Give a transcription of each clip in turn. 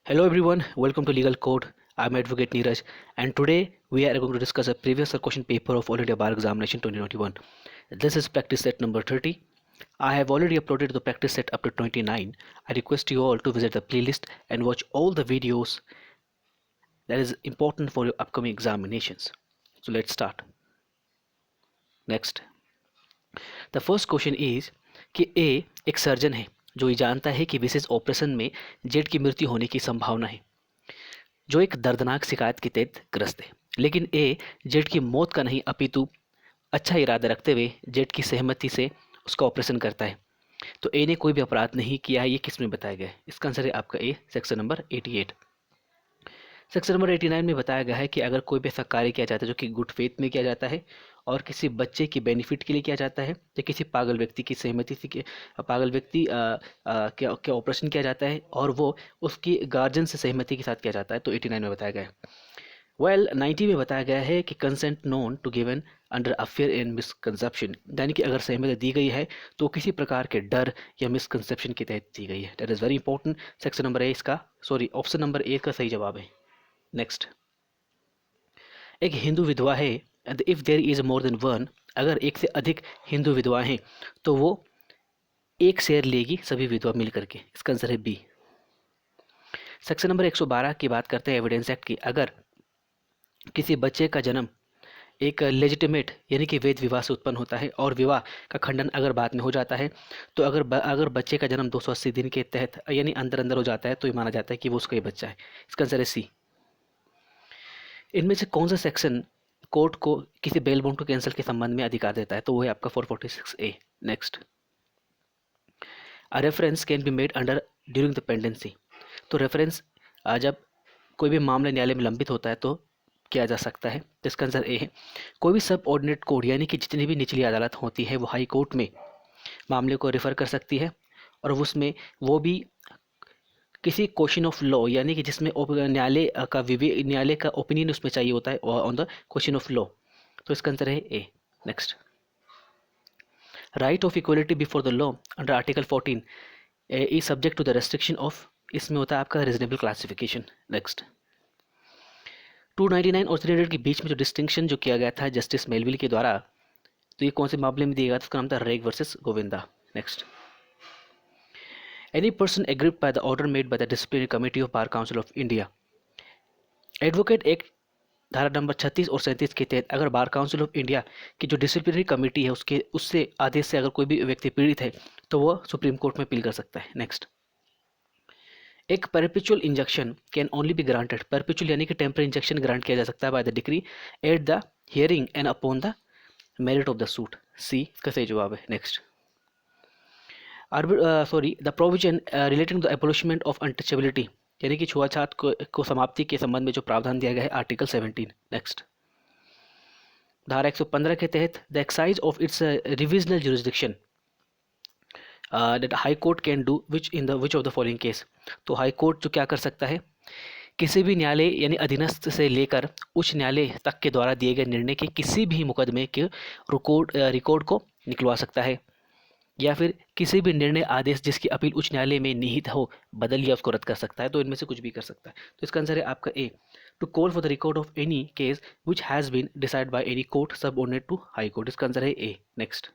Hello everyone, welcome to Legal Code. I'm Advocate Neeraj, and today we are going to discuss a previous year question paper of All India Bar Examination 2021. This is practice set number 30. I have already uploaded the practice set up to 29. I request you all to visit the playlist and watch all the videos that is important for your upcoming examinations. So let's start. Next. The first question is कि A एक surgeon है जो ये जानता है कि विशेष operation में Z की मृत्यु होने की संभावना है, जो एक दर्दनाक शिकायत के तहत ग्रस्त है। लेकिन ए जेड की मौत का नहीं अपितु अच्छा इरादा रखते हुए जेड की सहमति से उसका ऑपरेशन करता है। तो ए ने कोई भी अपराध नहीं किया है, ये किस में बताया गया है? इसका आंसर है आपका ए, सेक्शन नंबर 88। सेक्शन नंबर 89 में बताया गया है कि अगर कोई भी ऐसा कार्य किया जाता है जो कि गुड फेथ में किया जाता है और किसी बच्चे की बेनिफिट के लिए किया जाता है, तो किसी पागल व्यक्ति की सहमति से पागल व्यक्ति क्या ऑपरेशन किया जाता है और वो उसकी गार्जियन से सहमति के साथ किया जाता है, तो 89 में बताया गया है। वेल 90 में बताया गया है कि consent known to given under affair in misconception, यानी कि अगर सहमति दी गई है तो किसी प्रकार के डर या मिसकंसेप्शन के तहत दी गई है। That is very important. Section number A इसका ऑप्शन नंबर ए का सही जवाब है। नेक्स्ट। एक हिंदू विधवा है and if there is more than one, अगर एक से अधिक हिंदू विधवा हैं तो वो एक शेयर लेगी सभी विधवा मिल करके। इसका आंसर है बी। सेक्शन नंबर 112 की बात करते हैं एविडेंस एक्ट की। अगर किसी बच्चे का जन्म एक लेजिटिमेट यानी कि वैध विवाह से उत्पन्न होता है और विवाह का खंडन अगर बाद में हो जाता है, तो अगर बच्चे का जन्म 280 दिन के तहत यानी अंदर अंदर हो जाता है तो ये माना जाता है कि वो उसका ही बच्चा है। इसका आंसर है सी। इनमें से कौन सा सेक्शन कोर्ट को किसी बेल बॉन्ड को कैंसिल के संबंध में अधिकार देता है? तो वो है आपका 446A। Next. A reference can be made under during the pendency. तो रेफरेंस जब कोई भी मामला न्यायालय में लंबित होता है तो किया जा सकता है। तो इसका आंसर ए है। कोई भी सब ऑर्डिनेट कोर्ट यानी कि जितनी भी निचली अदालत होती है वो हाई कोर्ट में मामले को रेफर कर सकती है और उसमें वो भी किसी क्वेश्चन ऑफ लॉ यानी कि जिसमें न्यायालय का ओपिनियन उसमें चाहिए होता है on the question of law. तो इसका आंसर है A. Next. Right of equality before the law under article 14 is subject to the restriction of, इसमें होता है आपका रीजनेबल क्लासिफिकेशन। नेक्स्ट। 299 और 300 के बीच में जो डिस्टिंक्शन जो किया गया था जस्टिस मेलविल के द्वारा, तो ये कौन से मामले में दिया गया था? उसका नाम था रेग versus Govinda. Next. Any person agreed by the order made by the disciplinary committee of bar council of India. Advocate act धारा नंबर 36 और 37 के तहत अगर बार काउंसिल ऑफ इंडिया की जो डिसिप्लिनरी कमेटी है उससे आदेश से अगर कोई भी व्यक्ति पीड़ित है तो वह सुप्रीम कोर्ट में अपील कर सकता है। नेक्स्ट। एक perpetual injunction can only be granted, perpetual यानी कि टेम्पररी इंजेक्शन ग्रांट किया जा सकता है by the decree at the hearing and upon the merit of the suit. C इसका सही जवाब है। Next. The provision relating to the abolishment of untouchability यानी कि छुआछूत को समाप्ति के संबंध में जो प्रावधान दिया गया है आर्टिकल 17। नेक्स्ट। धारा 115 के तहत the excise of its revisional jurisdiction that high court can do which of the following case. तो हाई कोर्ट जो क्या कर सकता है, किसी भी न्यायालय यानी अधीनस्थ से लेकर उच्च न्यायालय तक के द्वारा दिए गए निर्णय के किसी भी मुकदमे के रिकॉर्ड को निकलवा सकता है, या फिर किसी भी निर्णय आदेश जिसकी अपील उच्च न्यायालय में निहित हो बदल या उसको रद्द कर सकता है। तो इनमें से कुछ भी कर सकता है। तो इसका आंसर है आपका A, to call for the record of any case which has been decide by any court subordinate to high court. इसका आंसर है A. Next.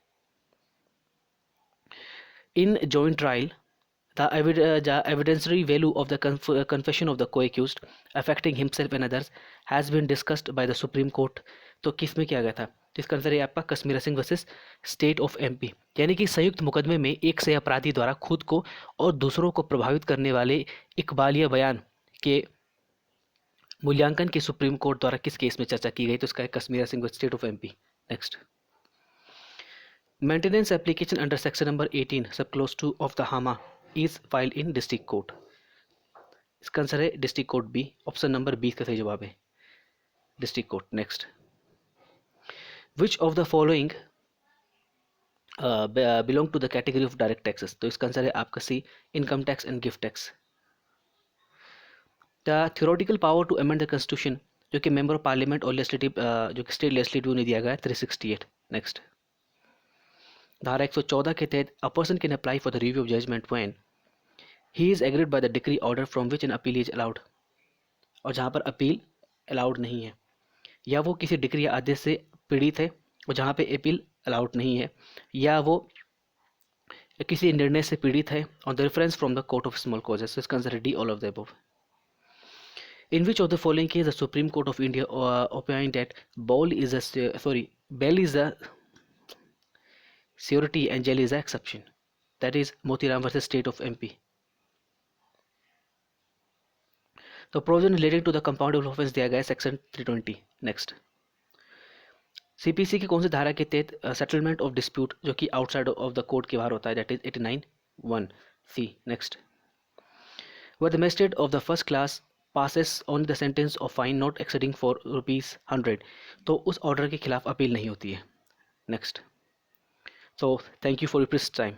In joint trial the evidentiary value of the confession of the co-accused affecting himself and others has been discussed by the Supreme Court। तो किस में किया गया था? तो इसका आंसर है आपका Kashmir Singh versus state of MP, यानी कि संयुक्त मुकदमे में एक से अपराधी द्वारा खुद को और दूसरों को प्रभावित करने वाले इकबालिया बयान के मूल्यांकन की सुप्रीम कोर्ट द्वारा किस केस में चर्चा की गई? तो इसका है Kashmir Singh versus state of MP. Next. Maintenance application under section number 18 sub clause 2 of the HAMA is filed in district court. इसका आंसर है district court B, option number 20 का सही जवाब है district court. Next. Which of the following belong to the category of direct taxes. तो इसका answer है आपका C, income tax and gift tax. The theoretical power to amend the constitution जो कि मेंबर ऑफ पार्लियामेंट और legislative जो कि state legislative ने दिया गया है 368। नेक्स्ट। धारा 114 के तहत a person can apply for the review of judgment when he is agreed by the decree order from which an appeal is allowed, और जहाँ पर अपील अलाउड नहीं है, या वो किसी डिक्री या आदेश से पीड़ित है और जहाँ पे अपील अलाउड नहीं है, या वो किसी निर्णय से पीड़ित है on the reference from the court of small causes, so इसका आंसर है D, all of the above. In which of the following case the Supreme Court of India opined that bail is a surety and jail is an exception? That is Motiram versus State of MP. तो provision relating to the compoundable offence दिया गया है section 320. Next, CPC की कौन सी धारा के तहत settlement of dispute जो कि आउटसाइड ऑफ द कोर्ट के बाहर होता है, that is 89(1) C. Next, where the magistrate of the first class passes on the sentence of fine not exceeding for ₹100, तो उस ऑर्डर के खिलाफ अपील नहीं होती है. Next, so thank you for your precious time.